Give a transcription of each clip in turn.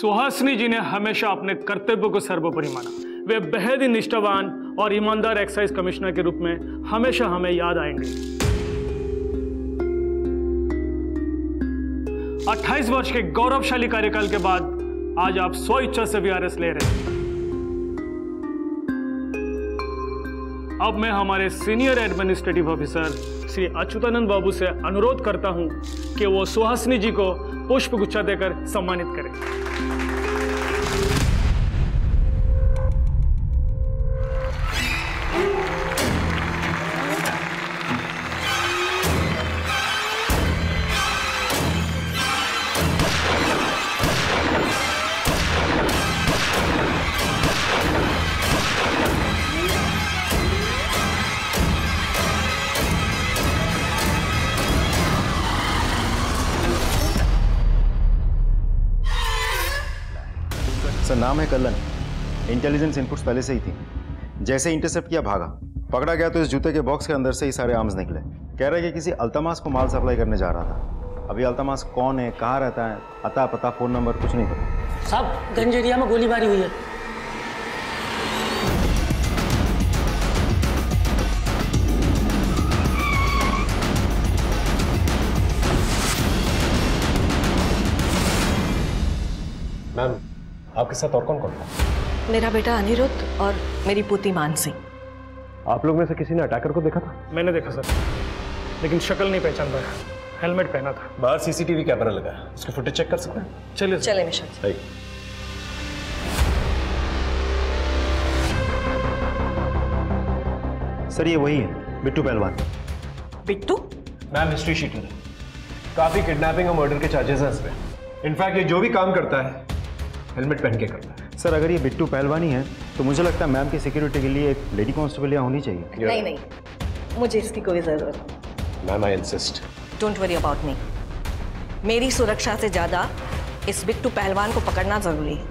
सुहासिनी जी ने हमेशा अपने कर्तव्य को सर्वोपरि माना। वे बेहद ही निष्ठावान और ईमानदार एक्साइज कमिश्नर के रूप में हमेशा हमें याद आएंगे। 28 वर्ष के गौरवशाली कार्यकाल के बाद आज आप स्व इच्छा से वीआरएस ले रहे हैं। अब मैं हमारे senior administrative officer Shri Achyutanand Babu से अनुरोध करता हूं कि वो सुहासिनी जी को पुष्प गुच्छा देकर सम्मानित करें। सर, नाम है कल्लन। इंटेलिजेंस इनपुट्स पहले से ही थी। जैसे इंटरसेप्ट किया भागा, पकड़ा गया तो इस जूते के बॉक्स के अंदर से ही सारे आर्म्स निकले। कह रहे कि किसी अल्तमास को माल सप्लाई करने जा रहा था। अभी अल्तमास कौन है, कहाँ रहता है, अता पता फ़ोन नंबर कुछ नहीं पता। साहब, गंज एरिया में गोलीबारी हुई है। मैम, आपके साथ और कौन कौन था? मेरा बेटा अनिरुद्ध और मेरी पुत्री मानसी। आप लोग में से किसी ने अटैकर को देखा था? मैंने देखा सर, लेकिन शक्ल नहीं पहचान पाया। हेलमेट पहना था। बाहर सीसीटीवी कैमरा लगा है, उसकी फुटेज चेक कर सकते हैं? चलिए चले मिशन। सर, ये वही है, बिट्टू पहलवान। बिट्टू? मैम, हिस्ट्री शीट है। काफी किडनैपिंग और मर्डर के चार्जेस हैं इस पे। इनफैक्ट ये जो भी काम करता है हेलमेट पहन के करता है। सर, अगर ये बिट्टू पहलवान ही है तो मुझे लगता है मैम की सिक्योरिटी के लिए एक लेडी कांस्टेबल यहाँ होनी चाहिए। नहीं नहीं, मुझे इसकी कोई जरूरत नहीं। Ma'am, I insist. Don't worry about me. मेरी सुरक्षा से ज्यादा इस बिट्टू पहलवान को पकड़ना जरूरी है।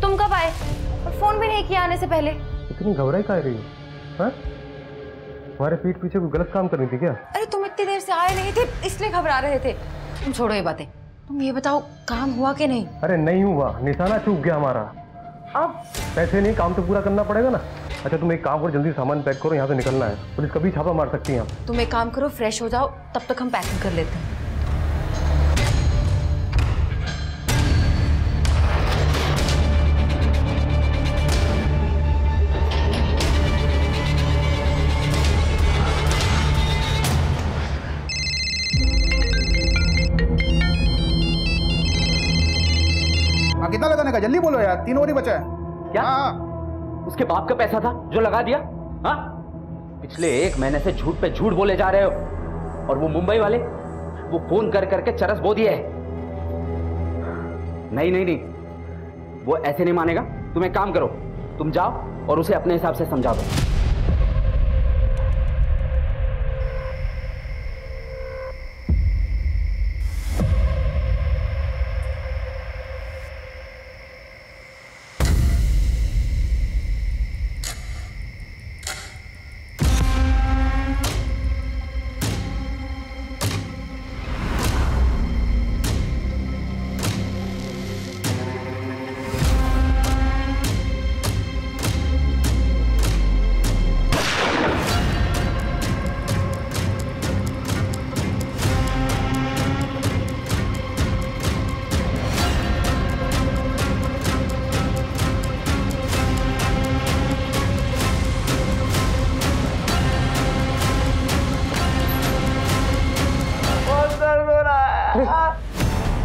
तुम कब आए? और फोन भी नहीं किया आने से पहले। इतनी घबराई काहे रही हो? हाँ? तुम्हारे पीठ पीछे कोई गलत काम करनी थी क्या? अरे तुम इतनी देर से आए नहीं थे, इसलिए घबरा रहे थे। तुम छोड़ो ये बातें, तुम ये बताओ काम हुआ कि नहीं? अरे नहीं हुआ, निशाना चूक गया हमारा। अब पैसे नहीं, काम तो पूरा करना पड़ेगा ना। अच्छा, तुम एक काम करो, जल्दी सामान पैक करो, यहाँ से निकलना है। पुलिस कभी छापा मार सकती है। तुम एक काम करो, फ्रेश हो जाओ, तब तक हम पैकिंग कर लेते हैं। कितना लगाने का? जल्दी बोलो यार, 3 और ही बचा है। क्या? उसके बाप का पैसा था जो लगा दिया? हाँ, पिछले 1 महीने से झूठ पे झूठ बोले जा रहे हो। और वो मुंबई वाले, वो फोन कर करके चरस बो दिए है। नहीं नहीं नहीं, वो ऐसे नहीं मानेगा। तुम एक काम करो, तुम जाओ और उसे अपने हिसाब से समझा दो।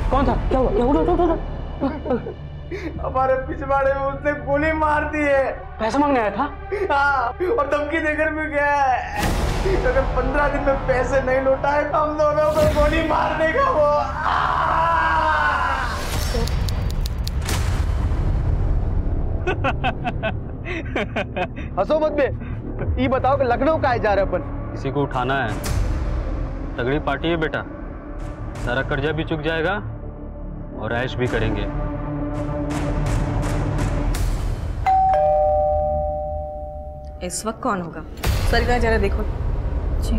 कौन था? क्या हुआ? क्या हुआ? हमारे पिछवाड़े में उसने गोली मार दी है। पैसा मांगने आया था? हाँ, और धमकी देकर भी गया है। अगर 15 दिन में पैसे नहीं लौटाए तो हम दोनों को गोली मार देगा वो। हंसो मत बे। ये बताओ कि लखनऊ काहे जा रहे अपन? किसी को उठाना है। तगड़ी पार्टी है बेटा, सारा कर्जा भी चुक जाएगा और ऐश भी करेंगे। इस वक्त कौन होगा? सरिता जरा देखो। जी।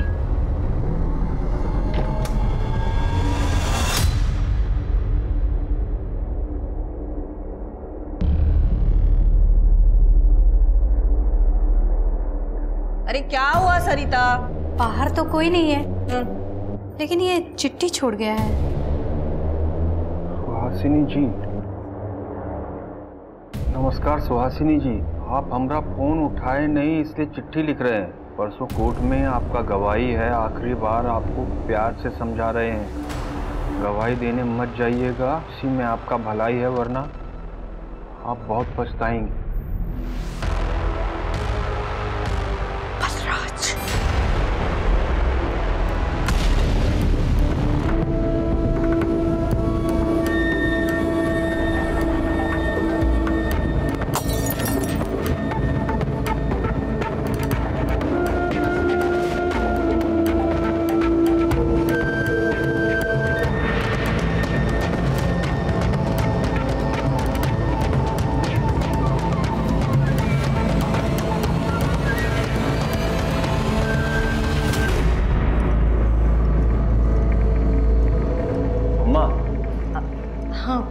अरे क्या हुआ सरिता? बाहर तो कोई नहीं है, लेकिन ये चिट्ठी छोड़ गया है। सुहासिनी जी, नमस्कार। सुहासिनी जी, आप हमारा फोन उठाए नहीं इसलिए चिट्ठी लिख रहे हैं। परसों कोर्ट में आपका गवाही है, आखिरी बार आपको प्यार से समझा रहे हैं, गवाही देने मत जाइएगा, इसी में आपका भलाई है, वरना आप बहुत पछताएंगे।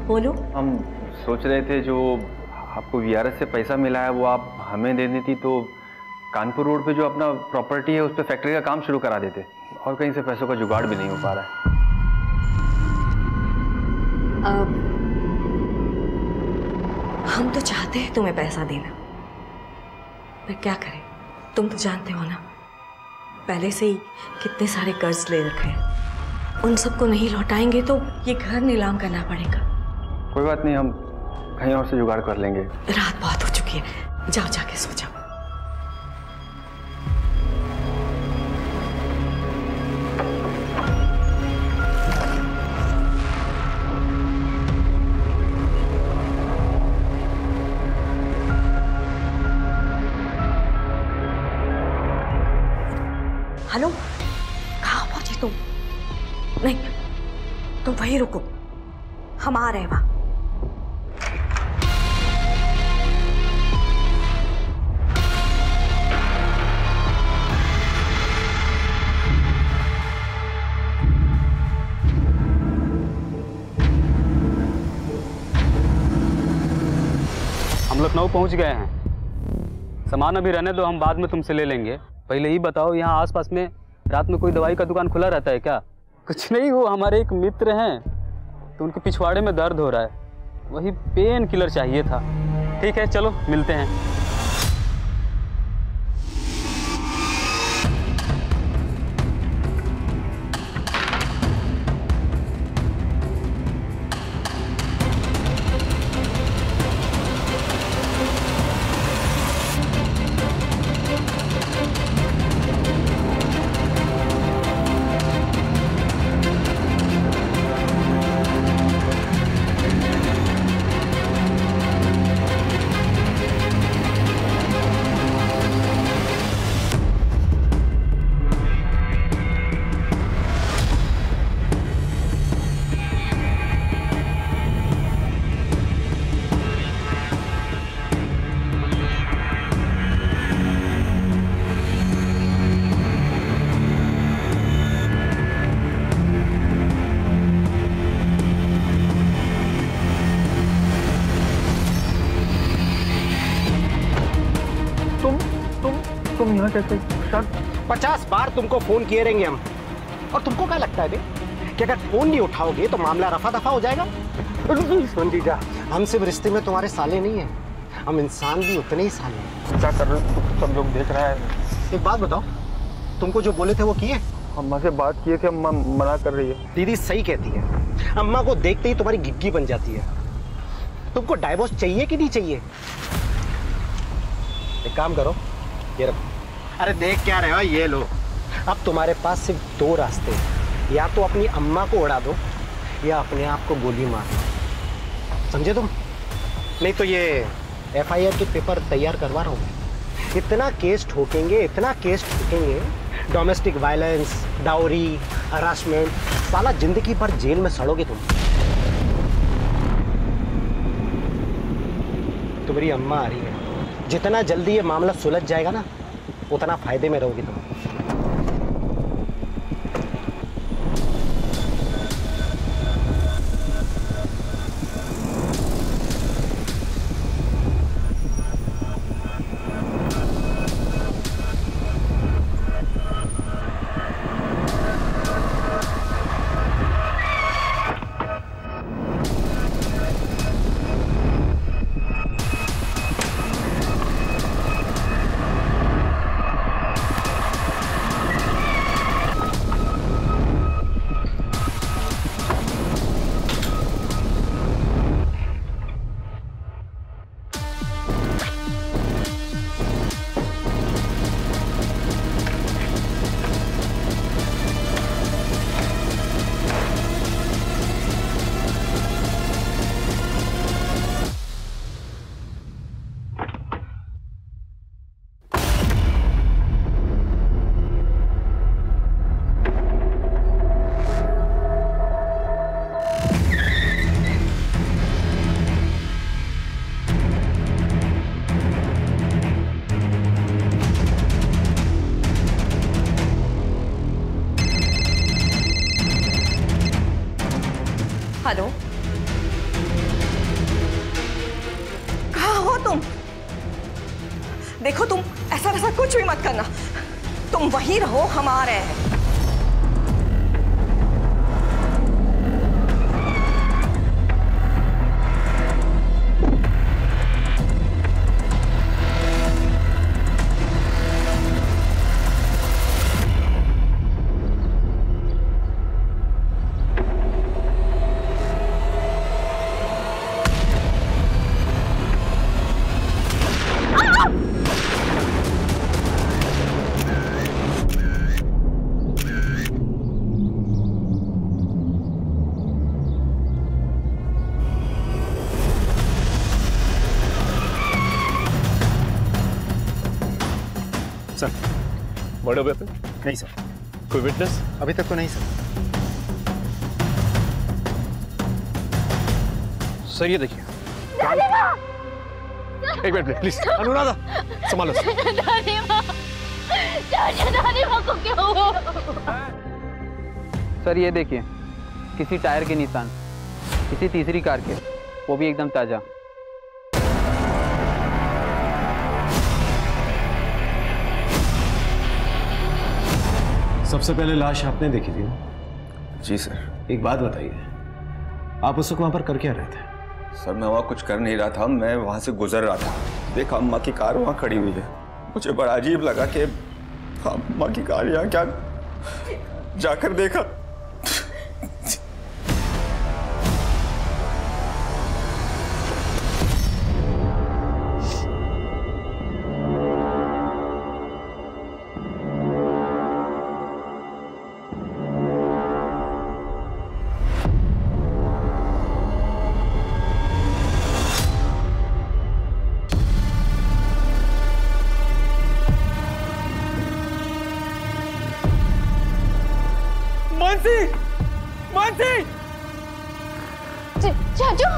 बोलो। हम सोच रहे थे जो आपको वीआरएस से पैसा मिला है वो आप हमें दे देती तो कानपुर रोड पे जो अपना प्रॉपर्टी है उस पर फैक्ट्री का काम शुरू करा देते, और कहीं से पैसों का जुगाड़ भी नहीं हो पा रहा है। हम तो चाहते हैं तुम्हें पैसा देना, पर क्या करें, तुम तो जानते हो ना पहले से ही कितने सारे कर्ज ले रखे हैं, उन सबको नहीं लौटाएंगे तो ये घर नीलाम करना पड़ेगा। कोई बात नहीं, हम कहीं और से जुगाड़ कर लेंगे। रात बहुत हो चुकी है, जाओ जाके सो जाओ। हेलो, कहाँ पहुंचे तुम? नहीं, तुम वहीं रुको, हम आ रहे हैं वहां। हम लखनऊ पहुंच गए हैं। सामान अभी रहने दो, हम बाद में तुमसे ले लेंगे। पहले ही बताओ, यहाँ आसपास में रात में कोई दवाई का दुकान खुला रहता है क्या? कुछ नहीं, वो हमारे एक मित्र हैं तो उनके पिछवाड़े में दर्द हो रहा है, वही पेन किलर चाहिए था। ठीक है, चलो मिलते हैं। तुम यहाँ कैसे? 50 बार तुमको फोन किए रहेंगे हम, और तुमको क्या लगता है बे कि अगर फोन नहीं उठाओगे तो मामला रफा दफा हो जाएगा? सुन जीजा, हम सिर्फ रिश्ते में तुम्हारे साले नहीं है, हम इंसान भी उतने ही साले हैं। क्या कर रहे हो? सब लोग देख रहा है। एक बात बताओ, तुमको जो बोले थे वो किए? अम्मा से बात किए थे, अम्मा मना कर रही है। दीदी सही कहती है, अम्मा को देखते ही तुम्हारी गिग्गी बन जाती है। तुमको डाइवोर्स चाहिए कि नहीं चाहिए? एक काम करो, ये रखो। अरे देख क्या रहे हो, ये लो। अब तुम्हारे पास सिर्फ 2 रास्ते हैं, या तो अपनी अम्मा को उड़ा दो या अपने आप को गोली मार दो, समझे तुम? नहीं तो ये FIR के पेपर तैयार करवा रहा हूँ। इतना केस ठोकेंगे, इतना केस ठोकेंगे, डोमेस्टिक वायलेंस, डाउरी, हरासमेंट, साला जिंदगी भर जेल में सड़ोगे तुम। तुम्हारी अम्मा आ रही है, जितना जल्दी ये मामला सुलझ जाएगा ना उतना फायदे में रहोगे तुम। हेलो, कहाँ हो तुम? देखो तुम ऐसा वैसा कुछ भी मत करना, तुम वहीं रहो, हम आ रहे हैं। Sir, murder weapon? नहीं सर। कोई विटनेस? अभी तक तो नहीं सर। सर ये देखिए। एक मिनट प्लीज। अनुराधा संभालो। को क्या हुआ? सर ये देखिए, किसी टायर के निशान, किसी तीसरी कार के, वो भी एकदम ताजा। सबसे पहले लाश आपने देखी थी ना? जी सर। एक बात बताइए, आप उस वक्त वहां पर कर क्या रहे थे? सर मैं वहाँ कुछ कर नहीं रहा था, मैं वहाँ से गुजर रहा था। देखा अम्मा की कार वहाँ खड़ी हुई है, मुझे बड़ा अजीब लगा कि अम्मा की कार यहाँ क्या, जाकर देखा चाचू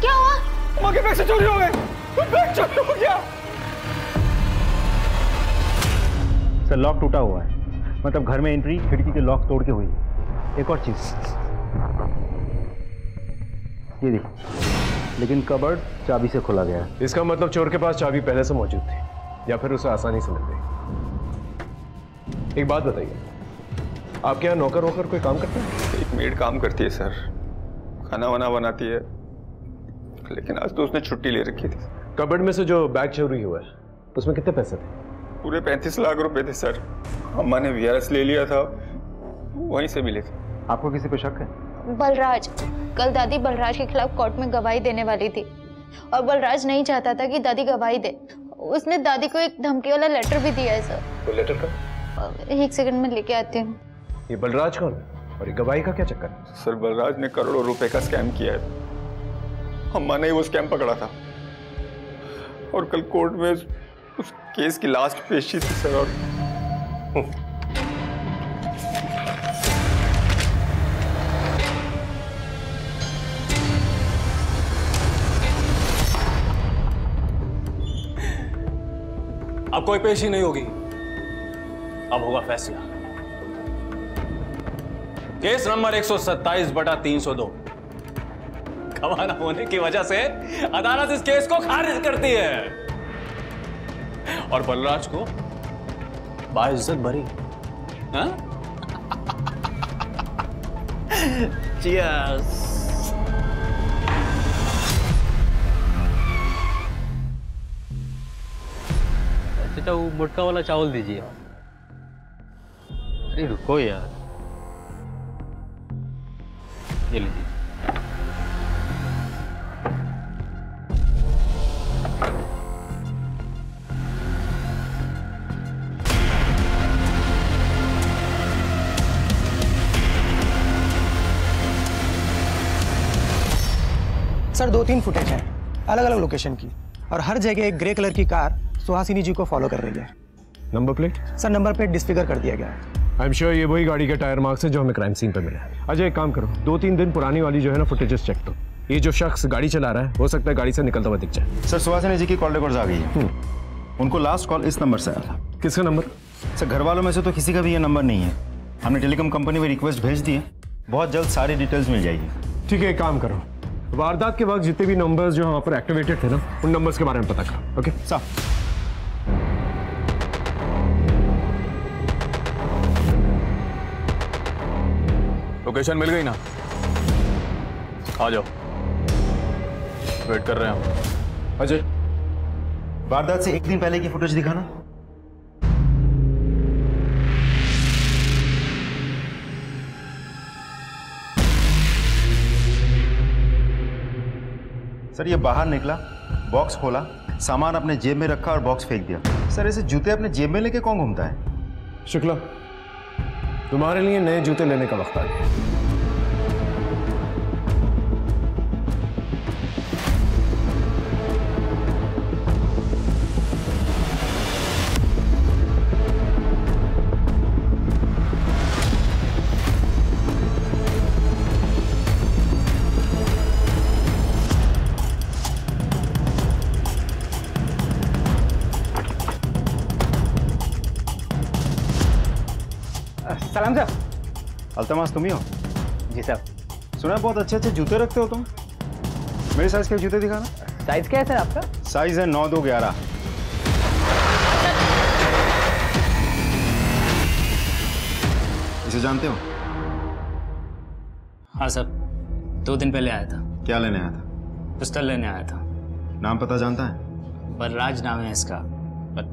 क्या हुआ? अम्मा के बैग से चोरी हो गए। बैग चोरी हो गया। सर लॉक टूटा हुआ है, मतलब घर में एंट्री खिड़की के लॉक तोड़ के हुई है। एक और चीज ये देखिए, लेकिन कबर्ड चाबी से खुला गया है। इसका मतलब चोर के पास चाबी पहले से मौजूद थी, या फिर उसे आसानी से मिल गई। एक बात बताइए, आपके यहाँ नौकर वोकर कोई काम करता है? एक मेड काम करती है सर, खाना वाना बनाती है, लेकिन आज तो उसने छुट्टी ले रखी थी। कबर्ड में से जो बैग चोरी हुआ है उसमें कितने पैसे थे? पूरे 35 लाख रुपए थे सर। अम्मा ने वीआरएस ले लिया था, वहीं से मिले थे। आपको किसी पे शक है? बलराज, कल दादी बलराज के खिलाफ कोर्ट में गवाही देने वाली थी और बलराज नहीं चाहता था कि दादी गवाही दे। उसने दादी को एक धमकी वाला लेटर भी दिया है सर। तो लेटर का? एक सेकंड में लेके आती हूँ। ये बलराज कौन है और ये गवाही का क्या चक्कर? सर बलराज ने करोड़ों रुपए का स्कैम किया है, अम्मा ने वो स्कैम पकड़ा था और कल कोर्ट में उस केस की लास्ट पेशी थी सर। और अब कोई पेशी नहीं होगी, अब होगा फैसला। केस नंबर 127/302 गवाह न होने की वजह से अदालत इस केस को खारिज करती है और बलराज को बाइज्जत बरी। हाँ? Cheers. चाचा वो मोटका वाला चावल दीजिए। अरे रुको यार, ये लीजिए। सर 2-3 फुटेज है अलग अलग लोकेशन की, और हर जगह एक ग्रे कलर की कार सुहासिनी जी को फॉलो कर रही है। Number plate? Sir number plate disfigure कर दिया गया है। आई एम श्योर ये वही गाड़ी के टायर मार्क्स हैं जो हमें क्राइम सीन पे मिले। अजय एक काम करो, 2-3 दिन पुरानी वाली जो है ना फुटेजेस चेक करो। ये जो शख्स गाड़ी चला रहा है हो सकता है गाड़ी से निकलता हुआ दिख जाए। सर सुहासिनी जी की कॉल रिकॉर्ड्स आ गई है। उनको लास्ट कॉल इस नंबर से आया था। किसका नंबर? सर घर वालों में से तो किसी का भी ये नंबर नहीं है। हमने टेलीकॉम कंपनी में रिक्वेस्ट भेज दी है, बहुत जल्द सारी डिटेल्स मिल जाएगी। ठीक है, एक काम करो, वारदात के वक्त जितने भी नंबर्स जो वहाँ पर एक्टिवेटेड थे ना, उन नंबर्स के बारे में पता करो। ओके साहब। लोकेशन मिल गई ना? आ जाओ, वेट कर रहे हैं हम। अजय वारदात से एक दिन पहले की फुटेज दिखाना। सर ये बाहर निकला, बॉक्स खोला, सामान अपने जेब में रखा और बॉक्स फेंक दिया। सर ऐसे जूते अपने जेब में लेके कौन घूमता है? शुक्ला, तुम्हारे लिए नए जूते लेने का वक्त आ गया। सलाम सर। अल्तमास तुम ही हो? जी सर। सुना बहुत अच्छे अच्छे जूते रखते हो तुम। मेरे साइज के जूते दिखाना। साइज क्या है सर आपका? साइज है 9-2-11। इसे जानते हो? हाँ सर, 2 दिन पहले आया था। क्या लेने आया था? पिस्टल लेने आया था। नाम पता जानता है? बलराज नाम है इसका, पर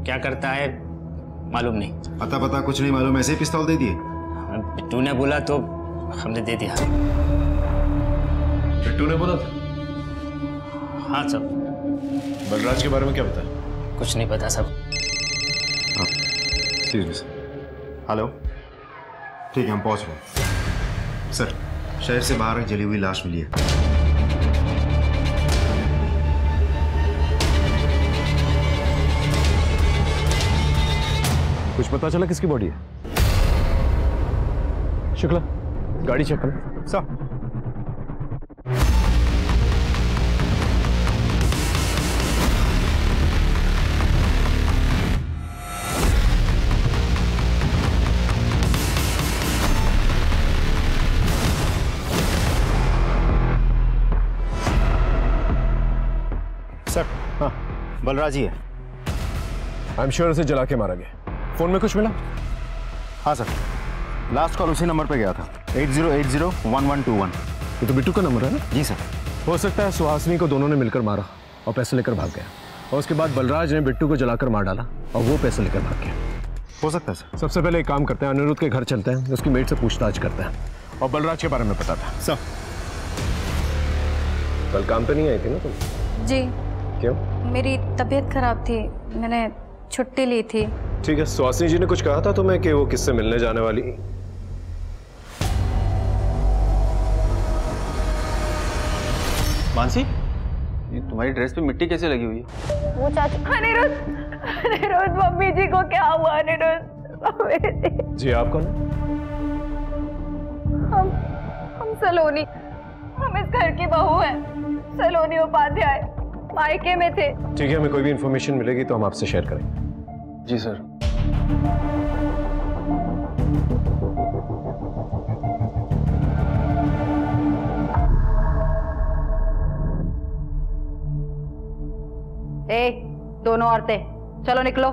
क्या करता है मालूम नहीं। पता कुछ नहीं मालूम, ऐसे ही पिस्तौल दे दिए? बिट्टू ने बोला तो हमने दे दिया। बिट्टू ने बोला था? हाँ सब। बलराज के बारे में क्या पता है? कुछ नहीं पता सब। हेलो, ठीक है हम पहुंच रहे। सर शहर से बाहर एक जली हुई लाश मिली है। कुछ पता चला किसकी बॉडी है? शुक्ला, गाड़ी चेक करो। सर सर हाँ बलराज ही है। आई एम श्योर उसे जला के मारा गया। फोन में कुछ मिला? हाँ सर, लास्ट कॉल उसी नंबर पे गया था, 80801121। ये तो बिट्टू का नंबर है ना? जी सर। हो सकता है सुहासिनी को दोनों ने मिलकर मारा और पैसे लेकर भाग गया, और उसके बाद बलराज ने बिट्टू को जलाकर मार डाला और वो पैसे लेकर भाग गया। हो सकता है सर। सबसे पहले एक काम करते हैं, अनिरुद्ध के घर चलते हैं, उसकी मेट से पूछताछ करते हैं और बलराज के बारे में पता था। सर कल काम पे नहीं आई थी ना तुम? जी। क्यों? मेरी तबीयत खराब थी, मैंने छुट्टी ली थी। ठीक है, सुहासिनी जी ने कुछ कहा था तुम्हें कि वो किससे मिलने जाने वाली? मानसी, ये तुम्हारी ड्रेस पे मिट्टी कैसे लगी हुई है? वो चाचा। अनिरुद्ध, मम्मी जी को क्या हुआ? अनिरुद्ध जी आप कौन? हम सलोनी, हम इस घर की बहू हैं। सलोनी उपाध्याय, मायके में थे। ठीक है, हमें कोई भी इंफॉर्मेशन मिलेगी तो हम आपसे शेयर करेंगे। जी सर। दोनों औरतें चलो निकलो,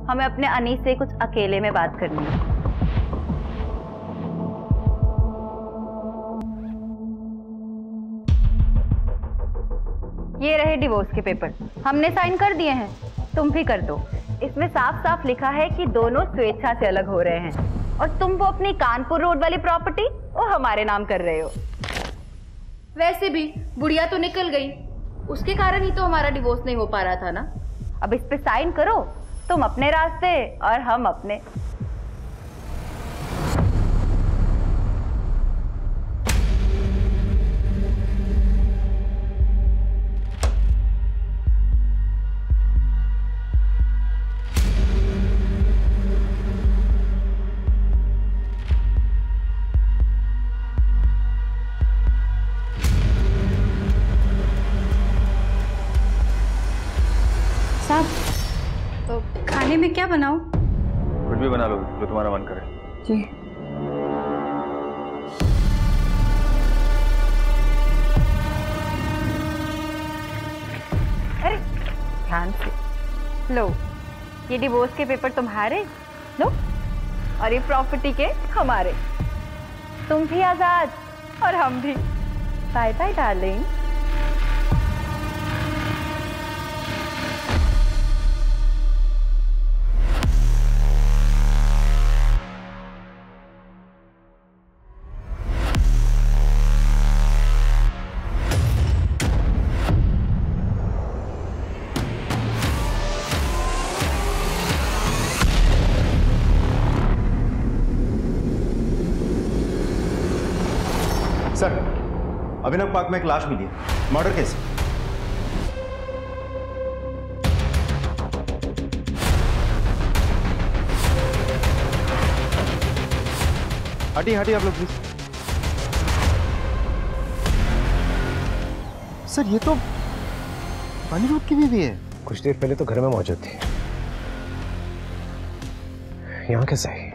हमें अपने अनीस से कुछ अकेले में बात करनी है। ये रहे डिवोर्स के पेपर, हमने साइन कर दिए हैं, तुम भी कर दो। इसमें साफ साफ लिखा है कि दोनों स्वेच्छा से अलग हो रहे हैं और तुम वो अपनी कानपुर रोड वाली प्रॉपर्टी वो हमारे नाम कर रहे हो। वैसे भी बुढ़िया तो निकल गई, उसके कारण ही तो हमारा डिवोर्स नहीं हो पा रहा था ना। अब इस पे साइन करो, तुम अपने रास्ते और हम अपने। तो खाने में क्या बनाऊं? कुछ भी बना लो जो तुम्हारा मन करे। जी। अरे ध्यान से लो, ये डिवोर्स के पेपर तुम्हारे लो और ये प्रॉपर्टी के हमारे। तुम भी आजाद और हम भी। Bye bye darling. Sir, Abhinav park में एक लाश मिली है, मर्डर केस। हटिए हटिए आप लोग प्लीज। सर ये तो अनिरुद्ध की बीवी है। कुछ देर पहले तो घर में मौजूद थी, यहाँ कैसे आई?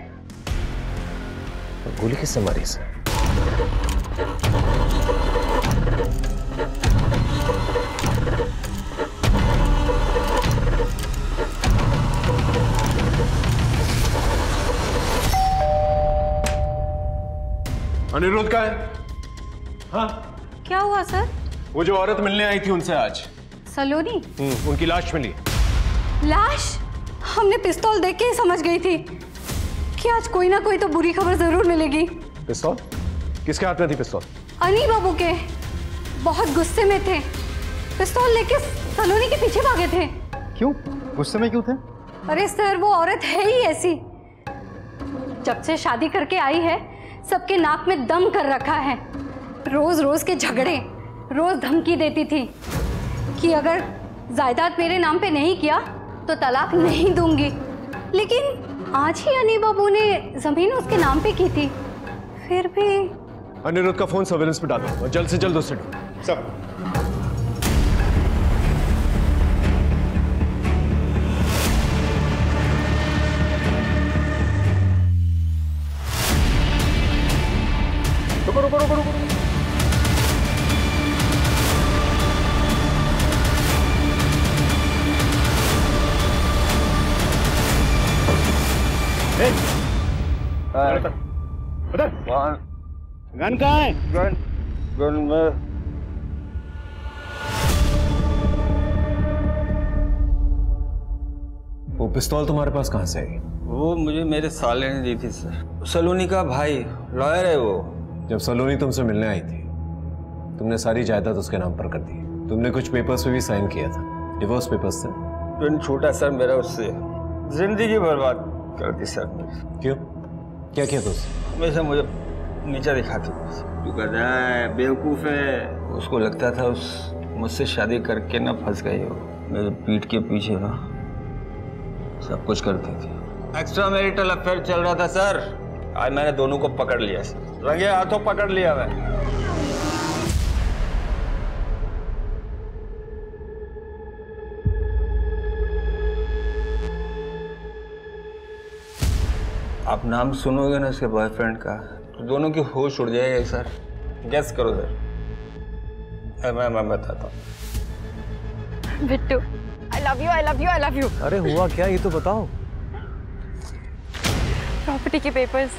गोली किससे मारी इसे? अनिरुद्ध का है? हाँ। क्या हुआ सर? वो जो औरत मिलने आई थी उनसे आज सलोनी? उनकी लाश मिली। लाश? हमने पिस्तौल देख के ही समझ गई थी कि आज कोई ना कोई तो बुरी खबर जरूर मिलेगी। पिस्तौल? किसके हाथ में थी पिस्तौल? अनी बाबू के। बहुत गुस्से में थे, पिस्तौल लेके सलोनी के पीछे भागे थे। क्यों? गुस्से में क्यों थे? अरे सर वो औरत है ही ऐसी, जब से शादी करके आई है सबके नाक में दम कर रखा है। रोज रोज के झगड़े, रोज धमकी देती थी कि अगर जायदाद मेरे नाम पे नहीं किया तो तलाक नहीं दूंगी। लेकिन आज ही अनी बाबू ने जमीन उसके नाम पे की थी, फिर भी। अनिरुद्ध का फोन सर्वेलेंस पे डालो और जल्द से जल्द उससे ढूंढो। सब रुको रुको रुको रुको। गन कहाँ है? गन में। वो पिस्तौल तुम्हारे पास कहाँ से आई? वो मुझे मेरे साले ने दी थी सर। सलोनी का भाई लॉयर है वो। जब सलोनी तुमसे मिलने आई थी तुमने सारी जायदाद उसके नाम पर कर दी। तुमने कुछ पेपर्स पे भी साइन किया था, डिवोर्स पेपर्स थे। ट्विन छोटा सर मेरा उससे जिंदगी बर्बाद कर दी सर। क्यों? क्या किया तुझसे? हमेशा मुझे नीचा दिखाती, तू गधा है, बेवकूफ़ है। उसको लगता था उस मुझसे शादी करके ना फंस गई हो। मेरे पीठ के पीछे ना सब कुछ करती थी। एक्स्ट्रा मैरिटल अफेयर चल रहा था सर। आज मैंने दोनों को पकड़ लिया सर, रंगे हाथों पकड़ लिया मैं। आप नाम सुनोगे ना उसके बॉयफ्रेंड का तो दोनों की होश उड़ जाएगी सर। गेस करो सर। मैं बताता हूँ। Bittu, I love you, I love you, I love you। अरे हुआ क्या ये तो बताओ। प्रॉपर्टी के पेपर्स।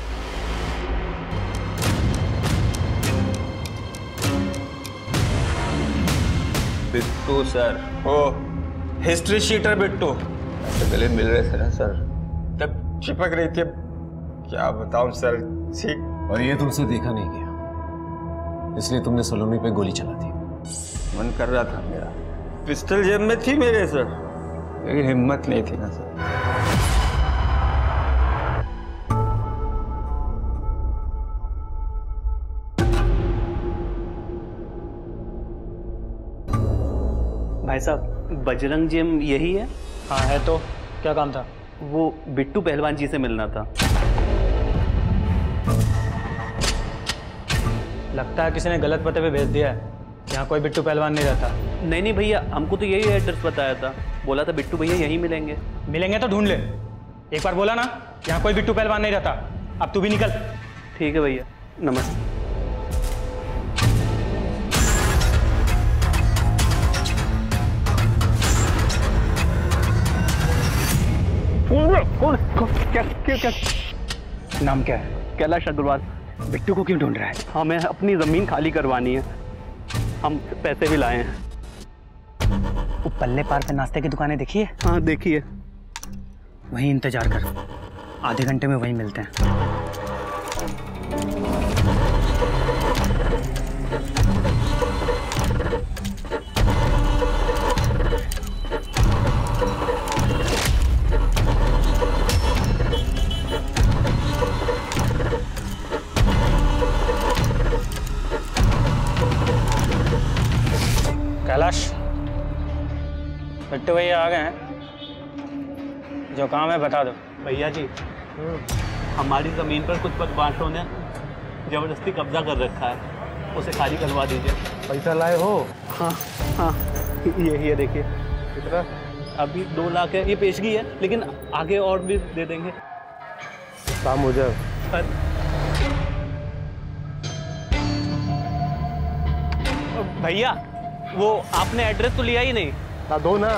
बिट्टू सर, ओ हिस्ट्री शीटर बिट्टू ऐसे गले मिल रहे थे ना सर, तब चिपक रही थी। क्या बताऊं सर। ठीक। और ये तुमसे देखा नहीं गया, इसलिए तुमने सलोनी पे गोली चला दी। मन कर रहा था मेरा, पिस्टल जेब में थी मेरे सर, लेकिन हिम्मत नहीं थी ना सर। भाई साहब, बजरंग जिम यही है? हाँ है। तो क्या काम था? वो बिट्टू पहलवान जी से मिलना था। लगता है किसी ने गलत पते पे भेज दिया है। यहाँ कोई बिट्टू पहलवान नहीं रहता। नहीं भैया, हमको तो यही एड्रेस बताया था। बोला था बिट्टू भैया यहीं मिलेंगे। मिलेंगे तो ढूंढ ले। एक बार बोला ना यहाँ कोई बिट्टू पहलवान नहीं रहता। अब तू भी निकल। ठीक है भैया, नमस्ते। कौन? क्या? नाम क्या है? कैलाश अग्रवाल। बिट्टू को क्यों ढूंढ रहा है? हमें अपनी जमीन खाली करवानी है, हम पैसे भी लाए हैं। वो पल्ले पार पे नाश्ते की दुकानें देखी है? हाँ देखी है। वहीं इंतजार कर, आधे घंटे में वहीं मिलते हैं। कैलाश, बिट्टू भैया आ गए हैं। जो काम है बता दो। भैया जी, हमारी ज़मीन पर कुछ बदमाशों ने ज़बरदस्ती कब्जा कर रखा है, उसे खाली करवा दीजिए। पैसा लाए हो? हाँ, यही है देखिए। कितना? अभी 2 लाख है, ये पेशगी है, लेकिन आगे और भी दे देंगे। काम हो जाए। भैया, वो आपने एड्रेस तो लिया ही नहीं। ना दो ना।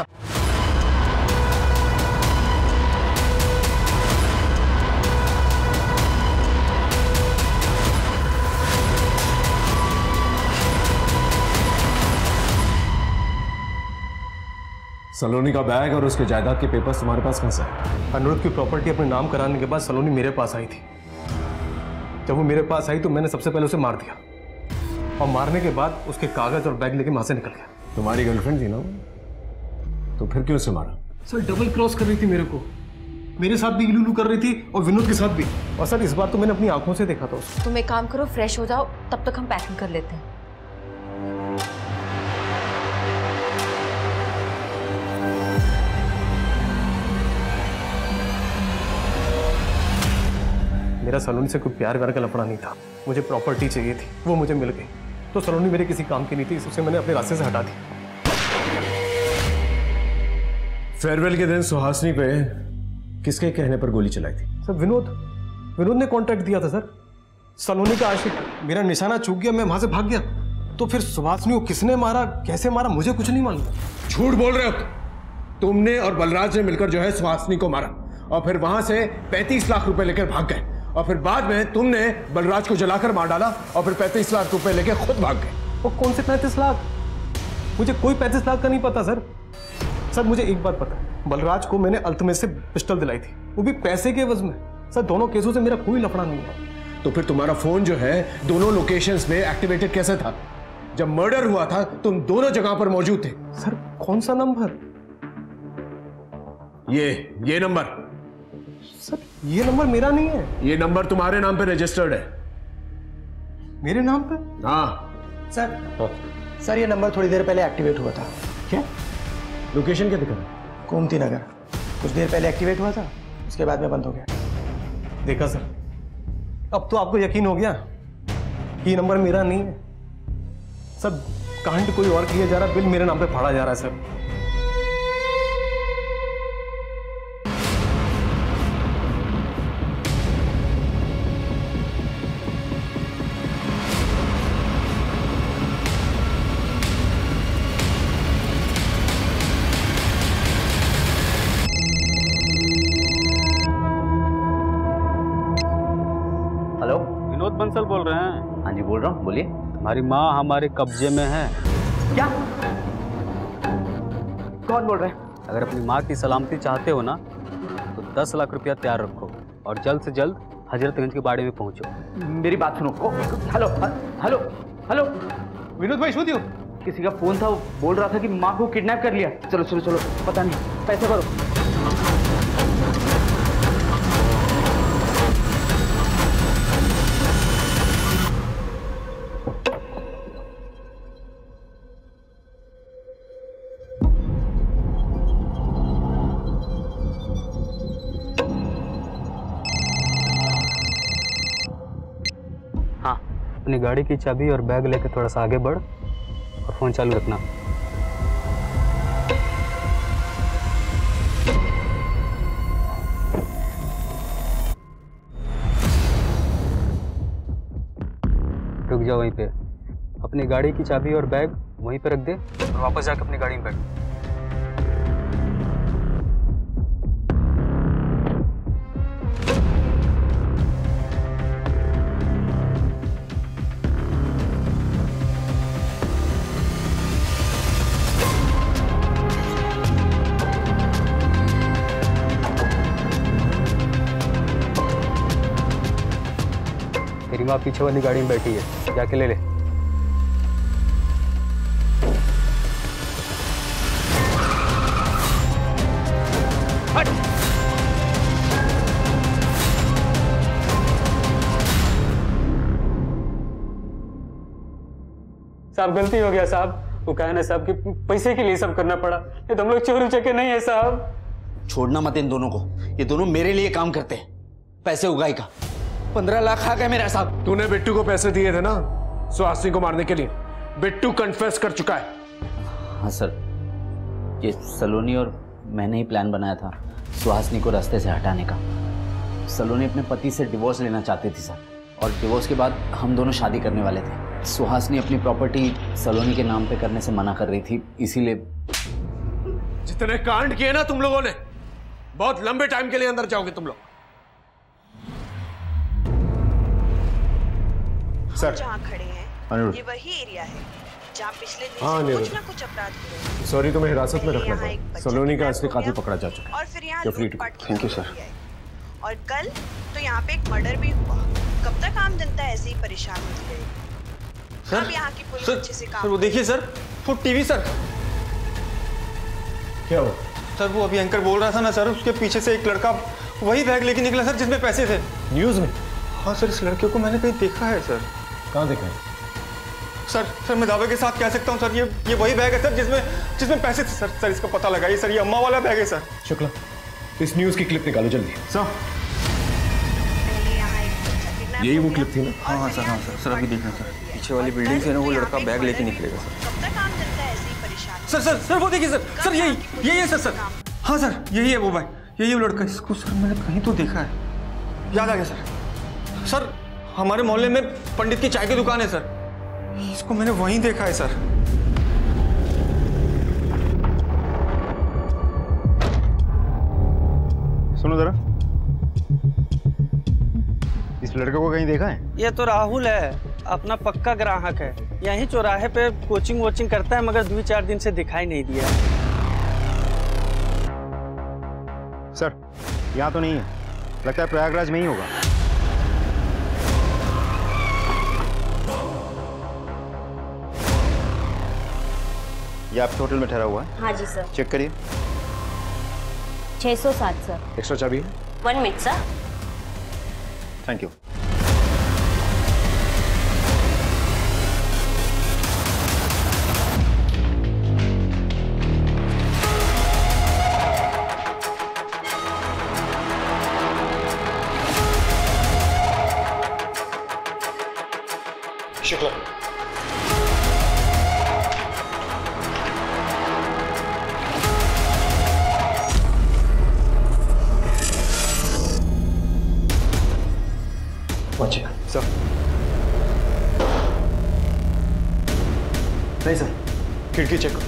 सलोनी का बैग और उसके जायदाद के पेपर्स तुम्हारे पास कहाँ से है? अनुरुद्ध की प्रॉपर्टी अपने नाम कराने के बाद सलोनी मेरे पास आई थी। जब वो मेरे पास आई तो मैंने सबसे पहले उसे मार दिया, और मारने के बाद उसके कागज और बैग लेके वहां से निकल गया। तुम्हारी गर्लफ्रेंड थी ना, तो फिर क्यों उसे मारा? सर डबल क्रॉस कर रही थी मेरे को, मेरे साथ भी इलूलू कर रही थी और विनोद के साथ भी। और सर इस बार तो मैंने अपनी आंखों से देखा था उसको। तुम एक काम करो, फ्रेश हो जाओ, तब तक हम पैकिंग कर लेते हैं। मेरा सलोनी से कोई प्यार व्यार का लफड़ा नहीं था, मुझे प्रॉपर्टी चाहिए थी, वो मुझे मिल गई। तो सलोनी मेरे किसी काम की नहीं थी, इससे मैंने अपने रास्ते से हटा दी। फेयरवेल के दिन सुहासिनी पे किसके कहने पर गोली चलाई थी? सर विनोद ने कॉन्ट्रैक्ट दिया था सर। सलोनी का आशिक, मेरा निशाना चूक गया, मैं वहां से भाग गया। तो फिर सुहासिनी को किसने मारा, कैसे मारा, मुझे कुछ नहीं मालूम। झूठ बोल रहे हो तुमने और बलराज ने मिलकर जो है सुहासिनी को मारा, और फिर वहां से 35 लाख रुपए लेकर भाग गए, और फिर बाद में तुमने बलराज को जलाकर मार डाला, और फिर 35 लाख रुपए लेके खुद भाग गए। और कौन से 35 लाख? मुझे कोई 35 लाख का नहीं पता सर। सर मुझे एक बात पता है, बलराज को मैंने अल्तमेट से पिस्टल दिलाई थी, वो भी पैसे के एवज में। सर दोनों केसों से मेरा कोई लफड़ा नहीं है। तो फिर तुम्हारा फोन जो है दोनों लोकेशंस में एक्टिवेटेड कैसे था? जब मर्डर हुआ था तुम दोनों जगह पर मौजूद थे। सर कौन सा नंबर? ये नंबर। सर ये नंबर मेरा नहीं है। ये नंबर तुम्हारे नाम पे रजिस्टर्ड है। मेरे नाम पे? हाँ सर ये नंबर थोड़ी देर पहले एक्टिवेट हुआ था। क्या लोकेशन क्या दिखा? गोमती नगर। कुछ देर पहले एक्टिवेट हुआ था, उसके बाद में बंद हो गया। देखा सर, अब तो आपको यकीन हो गया कि ये नंबर मेरा नहीं है। सर कांड कोई और किया जा रहा, बिल मेरे नाम पे फाड़ा जा रहा है सर। बोलिए। हमारी माँ हमारे कब्जे में है। क्या? कौन बोल रहे हैं? अगर अपनी माँ की सलामती चाहते हो ना तो 10 लाख रुपया तैयार रखो और जल्द से जल्द हजरतगंज के बाड़े में पहुंचो। मेरी बात सुनो। हेलो हेलो हेलो विनोद भाई, सुनियो, किसी का फोन था, वो बोल रहा था कि माँ को किडनैप कर लिया। चलो चलो चलो, पता नहीं, पैसे भरो। अपनी गाड़ी की चाबी और बैग लेके थोड़ा सा आगे बढ़ और फोन चालू रखना। रुक जाओ वहीं पे, अपनी गाड़ी की चाबी और बैग वहीं पे रख दे और वापस जाके अपनी गाड़ी में बैठ। तेरी माँ पीछे वाली गाड़ी में बैठी है, जाके ले ले। साहब गलती हो गया साहब, वो कहा ना साहब कि पैसे के लिए सब करना पड़ा, ये तो हम लोग चोरी चके नहीं है साहब। छोड़ना मत इन दोनों को, ये दोनों मेरे लिए काम करते हैं। पैसे उगाई का 15 लाख आ गए मेरा साहब। तूने बिट्टू को पैसे दिए थे ना सुहासिनी को मारने के लिए, बिट्टू कन्फेस कर चुका है। हाँ सर, ये सलोनी और मैंने ही प्लान बनाया था सुहासिनी को रास्ते से हटाने का। सलोनी अपने पति से डिवोर्स लेना चाहती थी सर, और डिवोर्स के बाद हम दोनों शादी करने वाले थे। सुहासिनी अपनी प्रॉपर्टी सलोनी के नाम पे करने से मना कर रही थी, इसीलिए। जितने कांड किए ना तुम लोगों ने, बहुत लंबे टाइम के लिए अंदर जाओगे तुम लोग। सर जहाँ खड़े हैं ये वही एरिया है जहाँ पिछले दिन कुछ ना कुछ अपराध हुए। सॉरी, तुम्हें हिरासत में रखना पड़ा। सलोनी का असली कातिल पकड़ा जा चुका है। और फिर यहाँ थैंक यू सर। और कल तो यहाँ पे एक मर्डर भी हुआ। कब तक आम जनता ऐसे ही परेशान होती रहेगी? सर यहाँ की पुलिस अच्छे से काम। सर वो देखिए सर, वो टीवी सर। क्या हुआ? सर वो अभी एंकर बोल रहा था ना सर, उसके पीछे से एक लड़का वही बैग लेके निकला सर जिसमें पैसे थे। न्यूज में? हाँ सर, इस लड़के को मैंने कहीं देखा है सर। कहाँ देखा है? सर मैं दावे के साथ कह सकता हूँ सर, ये वही बैग है सर जिसमें पैसे थे सर। सर इसका पता लगाइए सर, ये अम्मा वाला बैग है सर। शुक्ला, इस न्यूज की क्लिप निकालो जल्दी। सर यही वो क्लिप थी ना? हाँ सर, हाँ सर, अभी देखना सर, पीछे वाली बिल्डिंग से ना वो लड़का बैग लेके निकलेगा सर। सर वो देखिए सर, यही है सर। हाँ सर, यही है वो बैग, यही वो लड़का। इसको सर मैंने कहीं तो देखा है, याद आ गया सर। सर हमारे मोहल्ले में पंडित की चाय की दुकान है सर, इसको मैंने वहीं देखा है सर। सुनो जरा, इस लड़के को कहीं देखा है? ये तो राहुल है, अपना पक्का ग्राहक है। यहीं चौराहे पे कोचिंग वोचिंग करता है, मगर 2-4 दिन से दिखाई नहीं दिया। सर यहाँ तो नहीं है, लगता है प्रयागराज में ही होगा। ये आपके होटल में ठहरा हुआ है? हाँ जी सर। चेक करिए। 607 सर। एक्स्ट्रा चाबी है? 1 minute sir. Thank you. Shukla, sir नहीं सर, खिड़की चेक करो।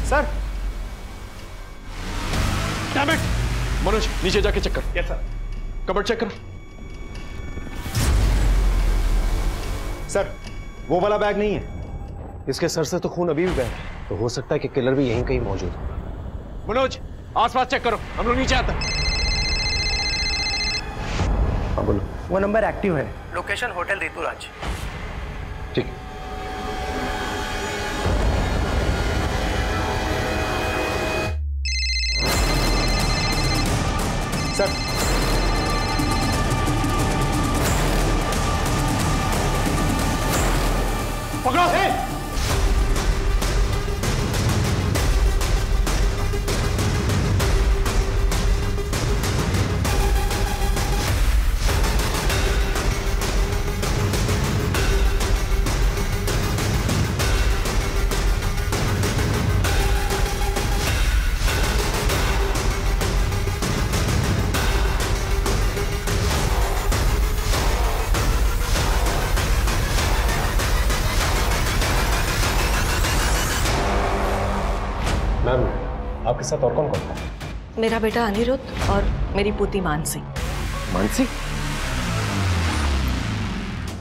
सर मनोज नीचे जाके चेक कर। Yes sir. कबर्ड चेक करो। सर, वो वाला बैग नहीं है। इसके सर से तो खून अभी भी बह रहा है, तो हो सकता है कि किलर भी यहीं कहीं मौजूद हो। मनोज, आसपास चेक करो, हम लोग नीचे आते हैं। हाँ बोलो। वो नंबर एक्टिव है, लोकेशन होटल ऋतुराज। ठीक। सर, पकड़ो है। मैम, आपके साथ और कौन कौन था? मेरा बेटा अनिरुद्ध और मेरी पुत्री मानसी। मानसी?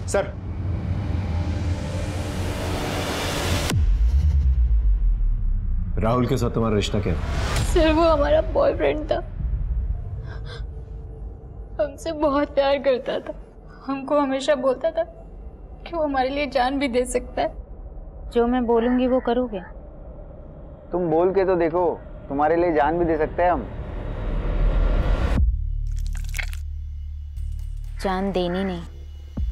सर, राहुल के साथ तुम्हारा रिश्ता क्या था? सर, वो हमारा बॉयफ्रेंड था। हमसे बहुत प्यार करता था। हमको हमेशा बोलता था कि वो हमारे लिए जान भी दे सकता है। जो मैं बोलूंगी वो करोगे? तुम बोल के तो देखो, तुम्हारे लिए जान भी दे सकते हैं हम। जान देनी नहीं,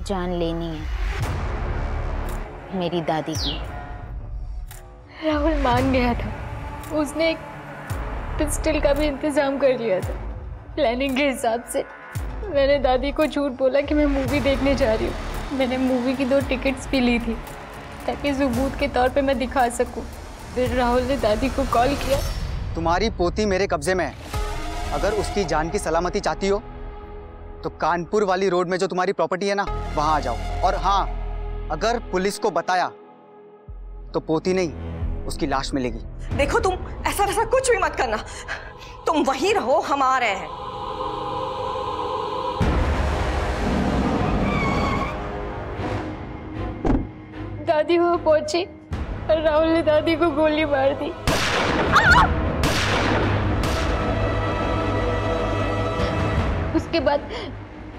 जान लेनी है, मेरी दादी की। राहुल मान गया था। उसने एक पिस्टल का भी इंतजाम कर लिया था। प्लानिंग के हिसाब से मैंने दादी को झूठ बोला कि मैं मूवी देखने जा रही हूँ। मैंने मूवी की 2 टिकट्स भी ली थी ताकि सबूत के तौर पे मैं दिखा सकूँ। फिर राहुल ने दादी को कॉल किया। तुम्हारी पोती मेरे कब्जे में है। अगर उसकी जान की सलामती चाहती हो तो कानपुर वाली रोड में जो तुम्हारी प्रॉपर्टी है ना, वहां आ जाओ। और हाँ, अगर पुलिस को बताया तो पोती नहीं, उसकी लाश मिलेगी। देखो, तुम ऐसा वैसा कुछ भी मत करना। तुम वहीं रहो, हम आ रहे हैं। दादी वहां पहुंची और राहुल ने दादी को गोली मार दी। उसके बाद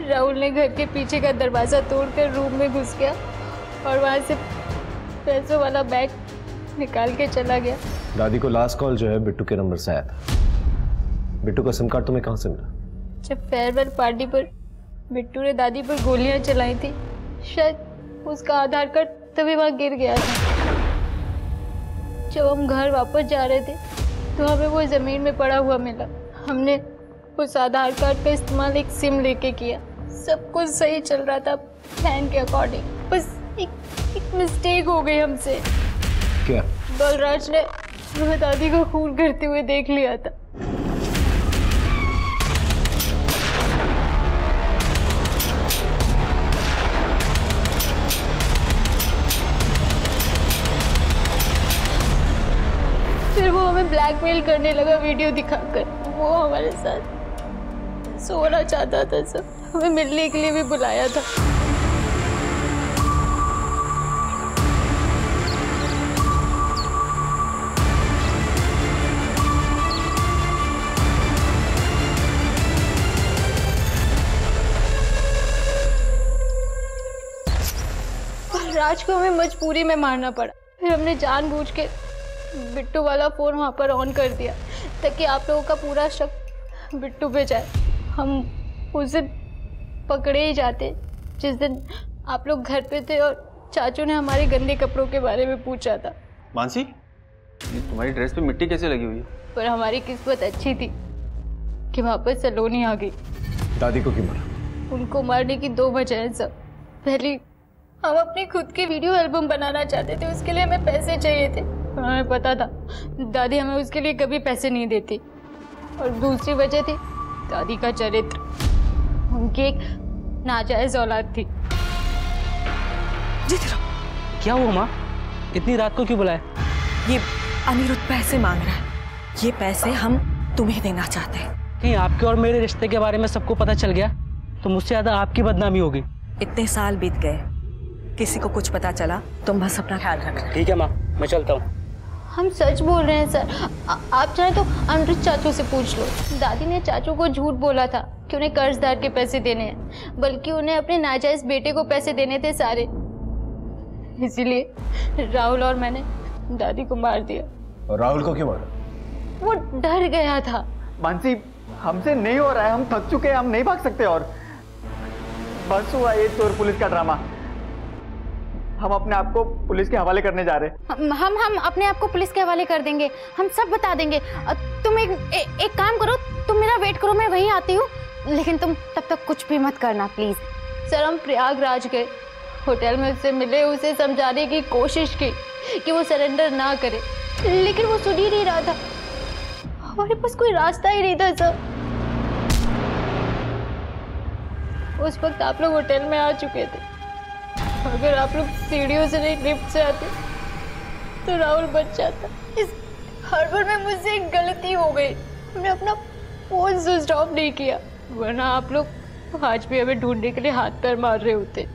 राहुल ने घर के पीछे का दरवाजा तोड़कर रूम में घुस गया और वहां से पैसों वाला बैग निकाल के चला गया। दादी को लास्ट कॉल जो है बिट्टू के नंबर से आया था। बिट्टू का सिम कार्ड तुम्हें कहाँ से मिला? जब फेयरवेल पार्टी पर बिट्टू ने दादी पर गोलियां चलाई थी, शायद उसका आधार कार्ड तभी वहां गिर गया था। जब हम घर वापस जा रहे थे तो हमें वो जमीन में पड़ा हुआ मिला। हमने उस आधार कार्ड का इस्तेमाल एक सिम लेके किया। सब कुछ सही चल रहा था प्लान के अकॉर्डिंग। बस एक मिस्टेक हो गई हमसे। क्या? बलराज ने हमें दादी को खून करते हुए देख लिया था। फिर वो हमें ब्लैकमेल करने लगा वीडियो दिखाकर। वो हमारे साथ सोना चाहता था, सब हमें मिलने के लिए भी बुलाया था। राज को हमें मजबूरी में मारना पड़ा। फिर हमने जानबूझ के बिट्टू वाला फोन वहाँ पर ऑन कर दिया ताकि आप लोगों का पूरा शक बिट्टू पे जाए। हम उस दिन पकड़े ही जाते जिस दिन आप लोग घर पे थे और चाचू ने हमारे गंदे कपड़ों के बारे में पूछा था। मानसी, ये तुम्हारी ड्रेस पे मिट्टी कैसे लगी हुई है? पर हमारी किस्मत अच्छी थी कि वहाँ पर सलोनी आ गई। दादी को क्यों मारा? उनको मारने की 2 वजह है सब। पहली, हम अपनी खुद की वीडियो एल्बम बनाना चाहते थे, उसके लिए हमें पैसे चाहिए थे। हमें पता था दादी हमें उसके लिए कभी पैसे नहीं देती। और दूसरी वजह थी दादी का चरित्र। उनकी एक नाजायज औलाद थी। क्या हुआ माँ? इतनी रात को क्यों बुलाया? ये अनिरुद्ध पैसे मांग रहा है। ये पैसे हम तुम्हें देना चाहते हैं। कहीं आपके और मेरे रिश्ते के बारे में सबको पता चल गया तो मुझसे ज्यादा आपकी बदनामी होगी। इतने साल बीत गए, किसी को कुछ पता चला तुम बस अपना ख्याल रखना। ठीक है माँ, मैं चलता हूँ। हम सच बोल रहे हैं सर। आप चाहे तो अमृत चाचू से पूछ लो। दादी ने चाचू को झूठ बोला था कि उन्हें कर्जदार के पैसे देने हैं, बल्कि उन्हें अपने नाजायज बेटे को पैसे देने थे सारे। इसीलिए राहुल और मैंने दादी को मार दिया। और राहुल को क्यों मारा? वो डर गया था। मानसी, हमसे नहीं हो रहा है, हम थक चुके हैं, हम नहीं भाग सकते और बस हुआ ये चोर पुलिस का ड्रामा। हम अपने आप को पुलिस के हवाले करने जा रहे हैं। हम अपने आप को पुलिस के हवाले कर देंगे, हम सब बता देंगे। तुम एक काम करो, तुम मेरा वेट करो, मैं वहीं आती हूँ, लेकिन तुम तब तक कुछ भी मत करना प्लीज। सर हम प्रयागराज गए, होटल में उससे मिले, उसे समझाने की कोशिश की कि वो सरेंडर ना करे, लेकिन वो सुन ही नहीं रहा था। हमारे पास कोई रास्ता ही नहीं था सर। उस वक्त आप लोग होटल में आ चुके थे। अगर आप लोग सीढ़ियों से नहीं लिफ्ट से आते तो राहुल बच जाता। इस हड़बड़ में मुझसे एक गलती हो गई, मैंने अपना फोन स्विच ऑफ नहीं किया, वरना आप लोग आज भी हमें ढूंढने के लिए हाथ पैर मार रहे होते।